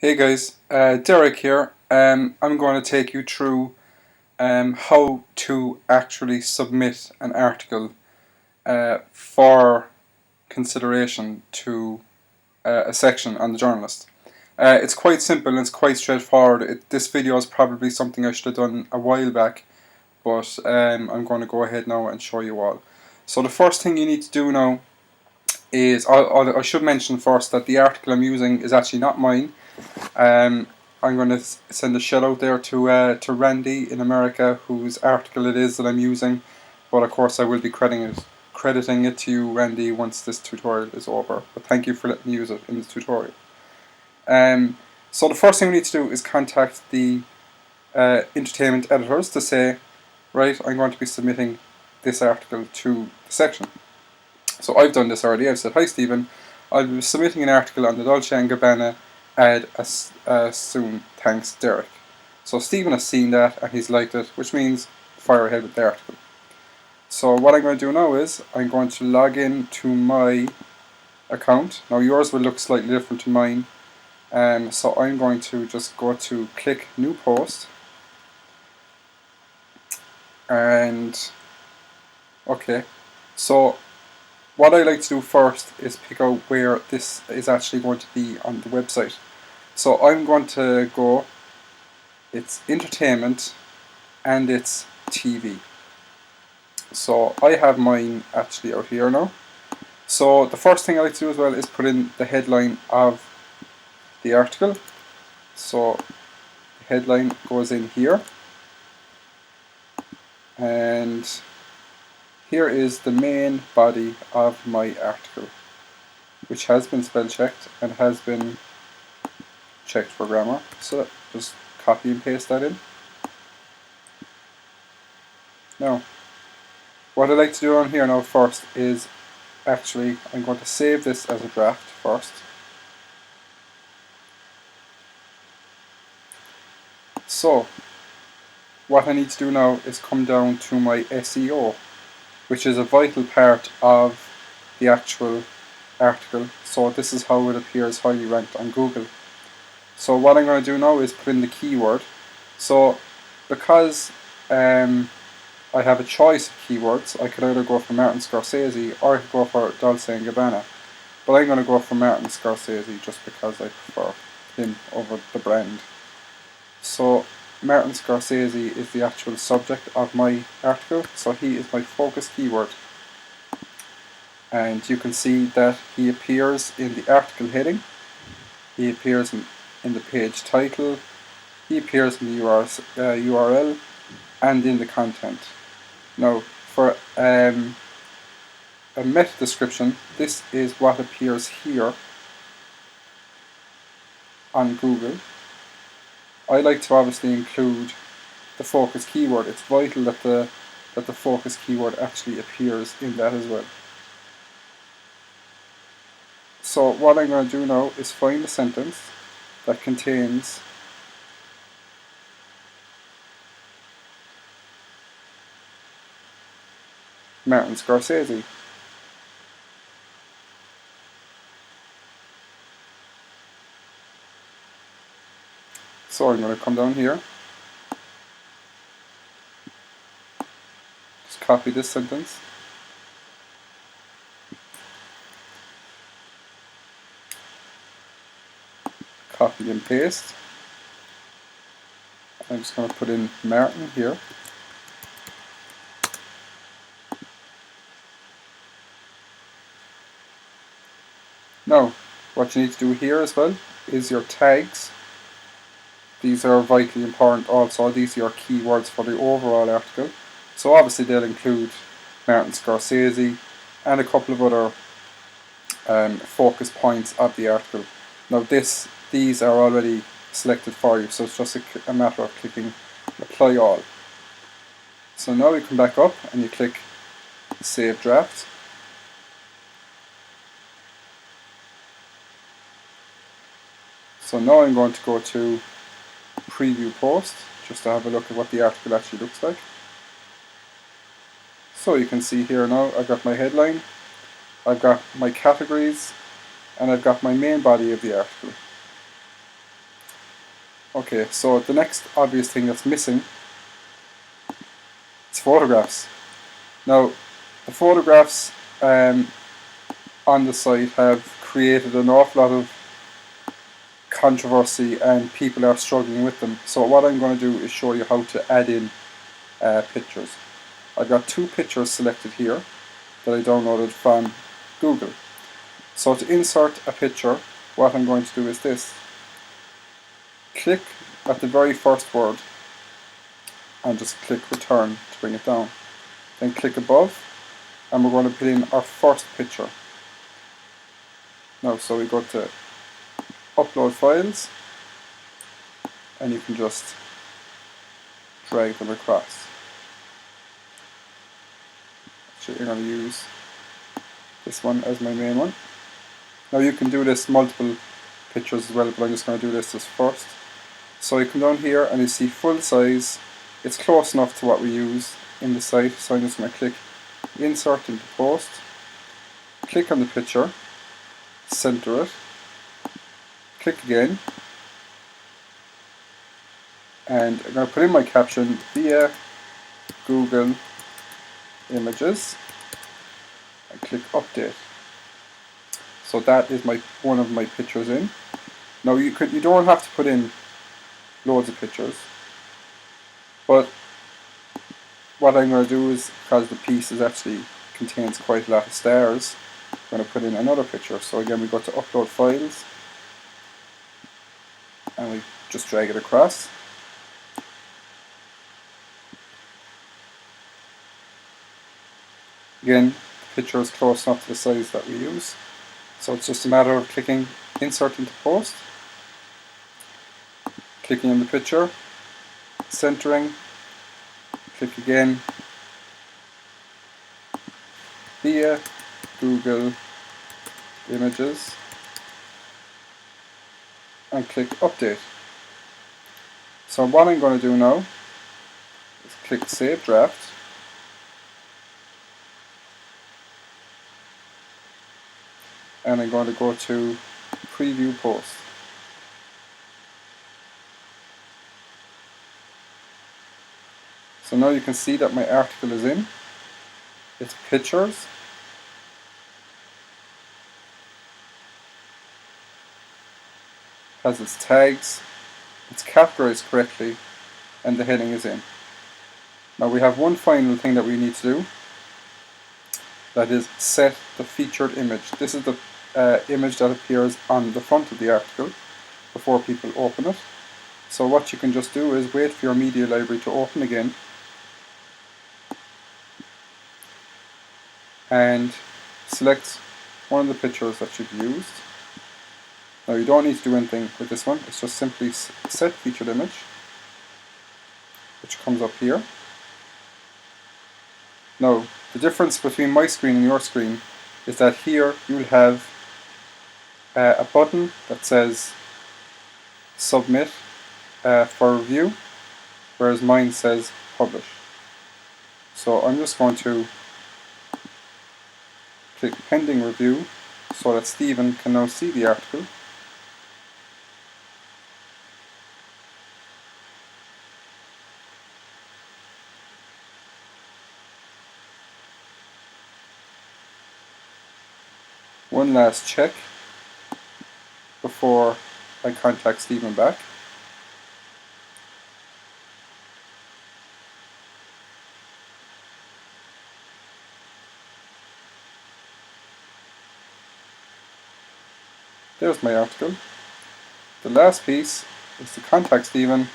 Hey guys, Derek here. I'm going to take you through how to actually submit an article for consideration to a section on the journalist. It's quite simple and it's quite straightforward. This video is probably something I should have done a while back, but I'm going to go ahead now and show you all. So the first thing you need to do now is, I should mention first that the article I'm using is actually not mine. I'm going to send a shout out there to Randy in America, whose article it is that I'm using. But of course, I will be crediting it to you, Randy, once this tutorial is over. But thank you for letting me use it in this tutorial. So the first thing we need to do is contact the entertainment editors to say, right, I'm going to be submitting this article to the section. So I've done this already. I've said, hi Stephen, I'll be submitting an article on the Dolce & Gabbana ad as soon, thanks Derek. So Stephen has seen that and he's liked it, which means fire ahead with the article. So what I'm going to do now is I'm going to log in to my account. Now yours will look slightly different to mine. So I'm going to just go to click new post, and okay, so what I like to do first is pick out where this is actually going to be on the website. So I'm going to go, it's entertainment and it's TV. So I have mine actually out here now. So the first thing I like to do as well is put in the headline of the article. So the headline goes in here, and here is the main body of my article, which has been spell checked and has been checked for grammar. So just copy and paste that in. Now, what I like to do on here now first is actually I'm going to save this as a draft first. So what I need to do now is come down to my SEO, which is a vital part of the actual article. So this is how it appears highly ranked on Google. So what I'm going to do now is put in the keyword. So because I have a choice of keywords, I could either go for Martin Scorsese or I could go for Dolce & Gabbana. But I'm going to go for Martin Scorsese just because I prefer him over the brand. So Martin Scorsese is the actual subject of my article, so he is my focus keyword. And you can see that he appears in the article heading, he appears in the page title, he appears in the URL, and in the content. Now, for a meta description, this is what appears here on Google. I like to obviously include the focus keyword. It's vital that the focus keyword actually appears in that as well. So what I'm going to do now is find a sentence that contains Martin Scorsese. So I'm going to come down here, just copy this sentence, copy and paste. I'm just going to put in Martin here. Now, what you need to do here as well is your tags. These are vitally important also. These are your keywords for the overall article. So obviously they'll include Martin Scorsese and a couple of other focus points of the article. Now these are already selected for you, so it's just a matter of clicking apply all. So now you come back up and you click save draft. So now I'm going to go to preview post just to have a look at what the article actually looks like. So you can see here now I've got my headline, I've got my categories, and I've got my main body of the article. Okay, so the next obvious thing that's missing is photographs. Now, the photographs on the site have created an awful lot of controversy and people are struggling with them. So what I'm going to do is show you how to add in pictures. I've got 2 pictures selected here that I downloaded from Google. So to insert a picture, what I'm going to do is this. Click at the very first word and just click return to bring it down. Then click above and we're going to put in our first picture. Now, so we go to upload files and you can just drag them across. So you're going to use this one as my main one. Now you can do this multiple pictures as well, but I'm just going to do this as first. So you come down here and you see full size. It's close enough to what we use in the site, so I'm just going to click insert into post, click on the picture, center it, click again, and I'm going to put in my caption via Google Images and click update. So that is one of my pictures in. Now you don't have to put in loads of pictures, but what I'm going to do is, because the piece actually contains quite a lot of stars, I'm going to put in another picture. So again we go to upload files and we just drag it across. Again, the picture is close enough to the size that we use, so it's just a matter of clicking insert into post, clicking on the picture, centering, click again via Google Images and click update. So what I'm going to do now is click save draft, and I'm going to go to preview post. So now you can see that my article is in. It's pictures, has its tags, it's categorized correctly, and the heading is in. Now we have one final thing that we need to do, that is set the featured image. This is the image that appears on the front of the article before people open it. So what you can just do is wait for your media library to open again and select one of the pictures that you've used. Now you don't need to do anything with this one, it's just simply set featured image, which comes up here. Now the difference between my screen and your screen is that here you'll have a button that says submit for review, whereas mine says publish. So I'm just going to click pending review so that Stephen can now see the article. One last check before I contact Stephen back. There's my article. The last piece is to contact Stephen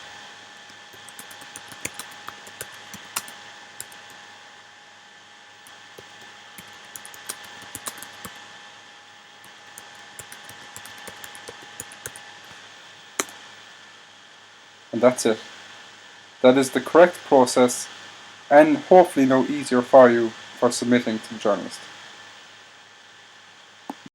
and that's it. That is the correct process and hopefully no easier for you for submitting to the journalist.